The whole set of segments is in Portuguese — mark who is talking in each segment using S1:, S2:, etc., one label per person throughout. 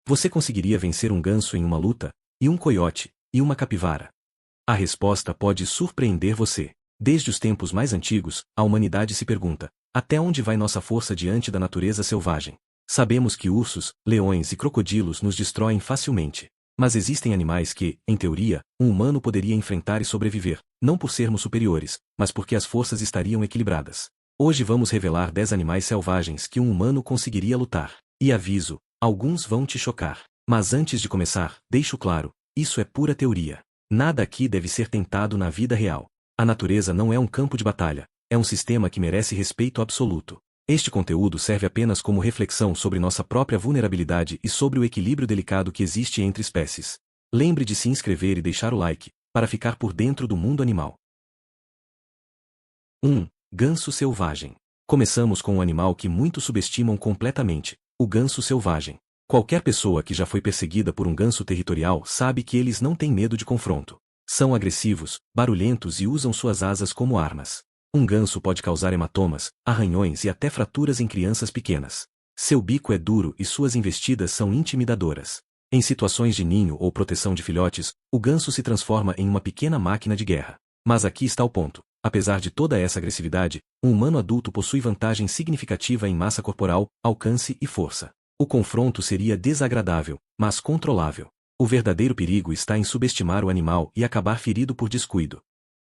S1: Você conseguiria vencer um ganso em uma luta, e um coiote, e uma capivara? A resposta pode surpreender você. Desde os tempos mais antigos, a humanidade se pergunta: até onde vai nossa força diante da natureza selvagem? Sabemos que ursos, leões e crocodilos nos destroem facilmente. Mas existem animais que, em teoria, um humano poderia enfrentar e sobreviver, não por sermos superiores, mas porque as forças estariam equilibradas. Hoje vamos revelar 10 animais selvagens que um humano conseguiria lutar. E aviso, alguns vão te chocar. Mas antes de começar, deixo claro, isso é pura teoria. Nada aqui deve ser tentado na vida real. A natureza não é um campo de batalha, é um sistema que merece respeito absoluto. Este conteúdo serve apenas como reflexão sobre nossa própria vulnerabilidade e sobre o equilíbrio delicado que existe entre espécies. Lembre de se inscrever e deixar o like, para ficar por dentro do mundo animal. 1. Ganso selvagem. Começamos com um animal que muitos subestimam completamente, o ganso selvagem. Qualquer pessoa que já foi perseguida por um ganso territorial sabe que eles não têm medo de confronto. São agressivos, barulhentos e usam suas asas como armas. Um ganso pode causar hematomas, arranhões e até fraturas em crianças pequenas. Seu bico é duro e suas investidas são intimidadoras. Em situações de ninho ou proteção de filhotes, o ganso se transforma em uma pequena máquina de guerra. Mas aqui está o ponto. Apesar de toda essa agressividade, um humano adulto possui vantagem significativa em massa corporal, alcance e força. O confronto seria desagradável, mas controlável. O verdadeiro perigo está em subestimar o animal e acabar ferido por descuido.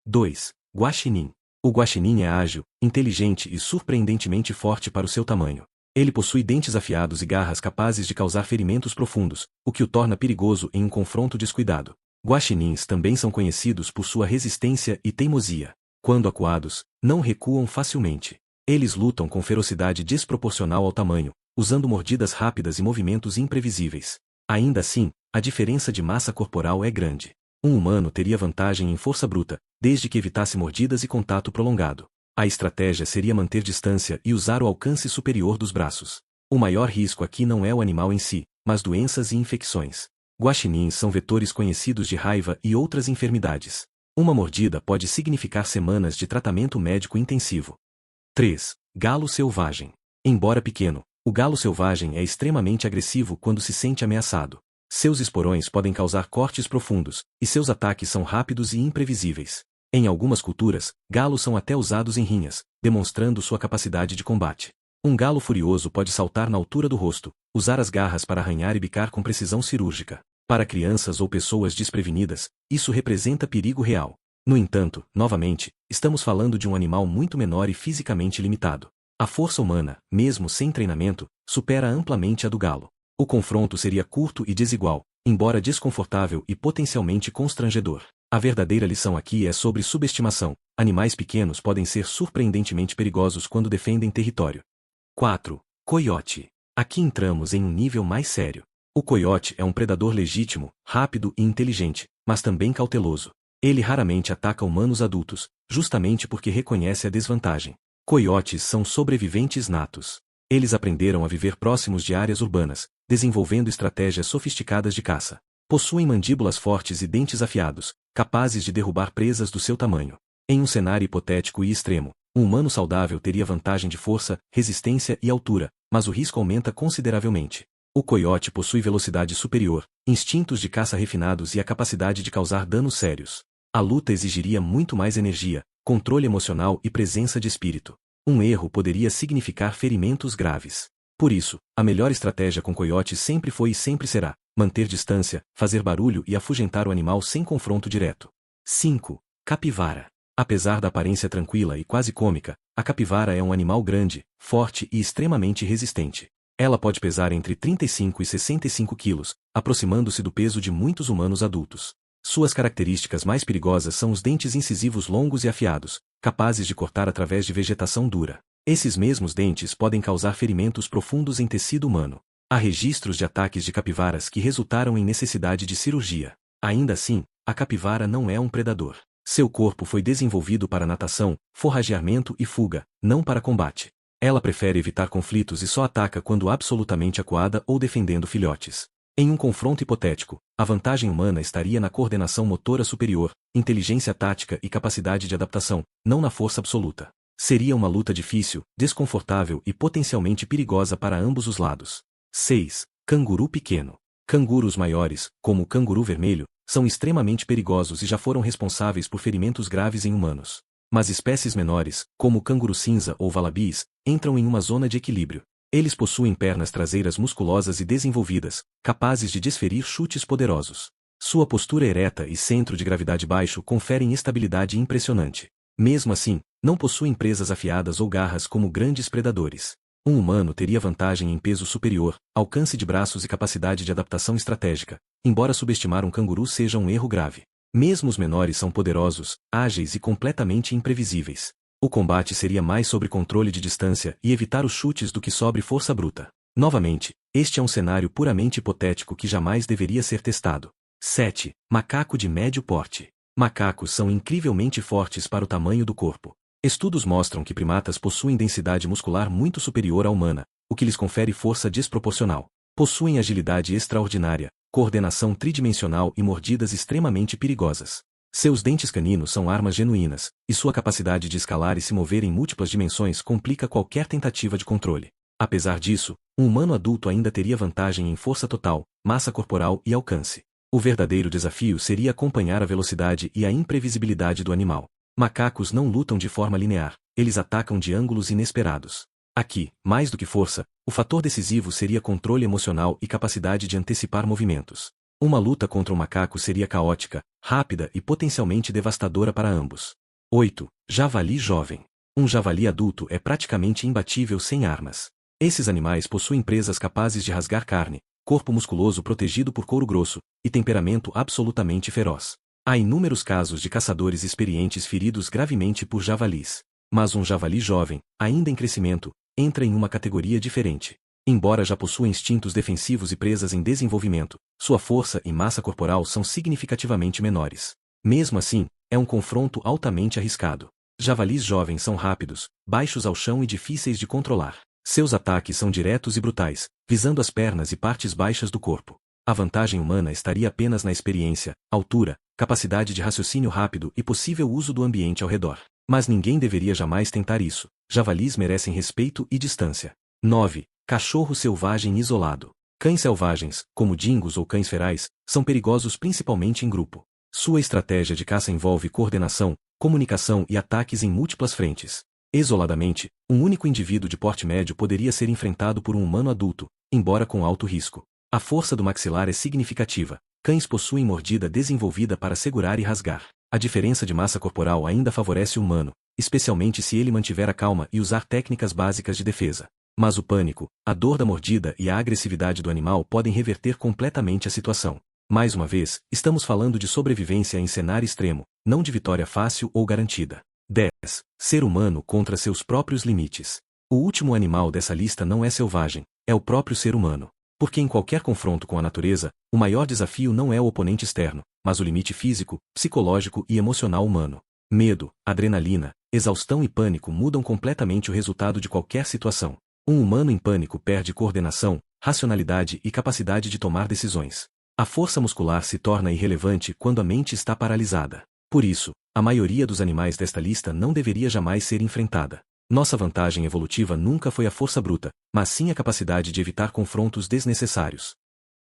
S1: 2. Guaxinim. O guaxinim é ágil, inteligente e surpreendentemente forte para o seu tamanho. Ele possui dentes afiados e garras capazes de causar ferimentos profundos, o que o torna perigoso em um confronto descuidado. Guaxinins também são conhecidos por sua resistência e teimosia. Quando acuados, não recuam facilmente. Eles lutam com ferocidade desproporcional ao tamanho, usando mordidas rápidas e movimentos imprevisíveis. Ainda assim, a diferença de massa corporal é grande. Um humano teria vantagem em força bruta, desde que evitasse mordidas e contato prolongado. A estratégia seria manter distância e usar o alcance superior dos braços. O maior risco aqui não é o animal em si, mas doenças e infecções. Guaxinins são vetores conhecidos de raiva e outras enfermidades. Uma mordida pode significar semanas de tratamento médico intensivo. 3. Galo selvagem. Embora pequeno, o galo selvagem é extremamente agressivo quando se sente ameaçado. Seus esporões podem causar cortes profundos, e seus ataques são rápidos e imprevisíveis. Em algumas culturas, galos são até usados em rinhas, demonstrando sua capacidade de combate. Um galo furioso pode saltar na altura do rosto, usar as garras para arranhar e bicar com precisão cirúrgica. Para crianças ou pessoas desprevenidas, isso representa perigo real. No entanto, novamente, estamos falando de um animal muito menor e fisicamente limitado. A força humana, mesmo sem treinamento, supera amplamente a do galo. O confronto seria curto e desigual, embora desconfortável e potencialmente constrangedor. A verdadeira lição aqui é sobre subestimação. Animais pequenos podem ser surpreendentemente perigosos quando defendem território. 4. Coiote. Aqui entramos em um nível mais sério. O coiote é um predador legítimo, rápido e inteligente, mas também cauteloso. Ele raramente ataca humanos adultos, justamente porque reconhece a desvantagem. Coiotes são sobreviventes natos. Eles aprenderam a viver próximos de áreas urbanas, desenvolvendo estratégias sofisticadas de caça. Possuem mandíbulas fortes e dentes afiados, capazes de derrubar presas do seu tamanho. Em um cenário hipotético e extremo, um humano saudável teria vantagem de força, resistência e altura, mas o risco aumenta consideravelmente. O coiote possui velocidade superior, instintos de caça refinados e a capacidade de causar danos sérios. A luta exigiria muito mais energia, controle emocional e presença de espírito. Um erro poderia significar ferimentos graves. Por isso, a melhor estratégia com coiotes sempre foi e sempre será manter distância, fazer barulho e afugentar o animal sem confronto direto. 5. Capivara. Apesar da aparência tranquila e quase cômica, a capivara é um animal grande, forte e extremamente resistente. Ela pode pesar entre 35 e 65 quilos, aproximando-se do peso de muitos humanos adultos. Suas características mais perigosas são os dentes incisivos longos e afiados, capazes de cortar através de vegetação dura. Esses mesmos dentes podem causar ferimentos profundos em tecido humano. Há registros de ataques de capivaras que resultaram em necessidade de cirurgia. Ainda assim, a capivara não é um predador. Seu corpo foi desenvolvido para natação, forrageamento e fuga, não para combate. Ela prefere evitar conflitos e só ataca quando absolutamente acuada ou defendendo filhotes. Em um confronto hipotético, a vantagem humana estaria na coordenação motora superior, inteligência tática e capacidade de adaptação, não na força absoluta. Seria uma luta difícil, desconfortável e potencialmente perigosa para ambos os lados. 6. Canguru pequeno. Cangurus maiores, como o canguru vermelho, são extremamente perigosos e já foram responsáveis por ferimentos graves em humanos. Mas espécies menores, como o canguru cinza ou wallabies, entram em uma zona de equilíbrio. Eles possuem pernas traseiras musculosas e desenvolvidas, capazes de desferir chutes poderosos. Sua postura ereta e centro de gravidade baixo conferem estabilidade impressionante. Mesmo assim, não possuem presas afiadas ou garras como grandes predadores. Um humano teria vantagem em peso superior, alcance de braços e capacidade de adaptação estratégica, embora subestimar um canguru seja um erro grave. Mesmo os menores são poderosos, ágeis e completamente imprevisíveis. O combate seria mais sobre controle de distância e evitar os chutes do que sobre força bruta. Novamente, este é um cenário puramente hipotético que jamais deveria ser testado. 7. Macaco de médio porte. Macacos são incrivelmente fortes para o tamanho do corpo. Estudos mostram que primatas possuem densidade muscular muito superior à humana, o que lhes confere força desproporcional. Possuem agilidade extraordinária, coordenação tridimensional e mordidas extremamente perigosas. Seus dentes caninos são armas genuínas, e sua capacidade de escalar e se mover em múltiplas dimensões complica qualquer tentativa de controle. Apesar disso, um humano adulto ainda teria vantagem em força total, massa corporal e alcance. O verdadeiro desafio seria acompanhar a velocidade e a imprevisibilidade do animal. Macacos não lutam de forma linear, eles atacam de ângulos inesperados. Aqui, mais do que força, o fator decisivo seria controle emocional e capacidade de antecipar movimentos. Uma luta contra um macaco seria caótica, rápida e potencialmente devastadora para ambos. 8. Javali jovem. Um javali adulto é praticamente imbatível sem armas. Esses animais possuem presas capazes de rasgar carne, corpo musculoso protegido por couro grosso, e temperamento absolutamente feroz. Há inúmeros casos de caçadores experientes feridos gravemente por javalis. Mas um javali jovem, ainda em crescimento, entra em uma categoria diferente. Embora já possua instintos defensivos e presas em desenvolvimento, sua força e massa corporal são significativamente menores. Mesmo assim, é um confronto altamente arriscado. Javalis jovens são rápidos, baixos ao chão e difíceis de controlar. Seus ataques são diretos e brutais, visando as pernas e partes baixas do corpo. A vantagem humana estaria apenas na experiência, altura, capacidade de raciocínio rápido e possível uso do ambiente ao redor. Mas ninguém deveria jamais tentar isso. Javalis merecem respeito e distância. 9. Cachorro selvagem isolado. Cães selvagens, como dingos ou cães ferais, são perigosos principalmente em grupo. Sua estratégia de caça envolve coordenação, comunicação e ataques em múltiplas frentes. Isoladamente, um único indivíduo de porte médio poderia ser enfrentado por um humano adulto, embora com alto risco. A força do maxilar é significativa. Cães possuem mordida desenvolvida para segurar e rasgar. A diferença de massa corporal ainda favorece o humano, especialmente se ele mantiver a calma e usar técnicas básicas de defesa. Mas o pânico, a dor da mordida e a agressividade do animal podem reverter completamente a situação. Mais uma vez, estamos falando de sobrevivência em cenário extremo, não de vitória fácil ou garantida. 10. Ser humano contra seus próprios limites. O último animal dessa lista não é selvagem, é o próprio ser humano. Porque em qualquer confronto com a natureza, o maior desafio não é o oponente externo, mas o limite físico, psicológico e emocional humano. Medo, adrenalina, exaustão e pânico mudam completamente o resultado de qualquer situação. Um humano em pânico perde coordenação, racionalidade e capacidade de tomar decisões. A força muscular se torna irrelevante quando a mente está paralisada. Por isso, a maioria dos animais desta lista não deveria jamais ser enfrentada. Nossa vantagem evolutiva nunca foi a força bruta, mas sim a capacidade de evitar confrontos desnecessários.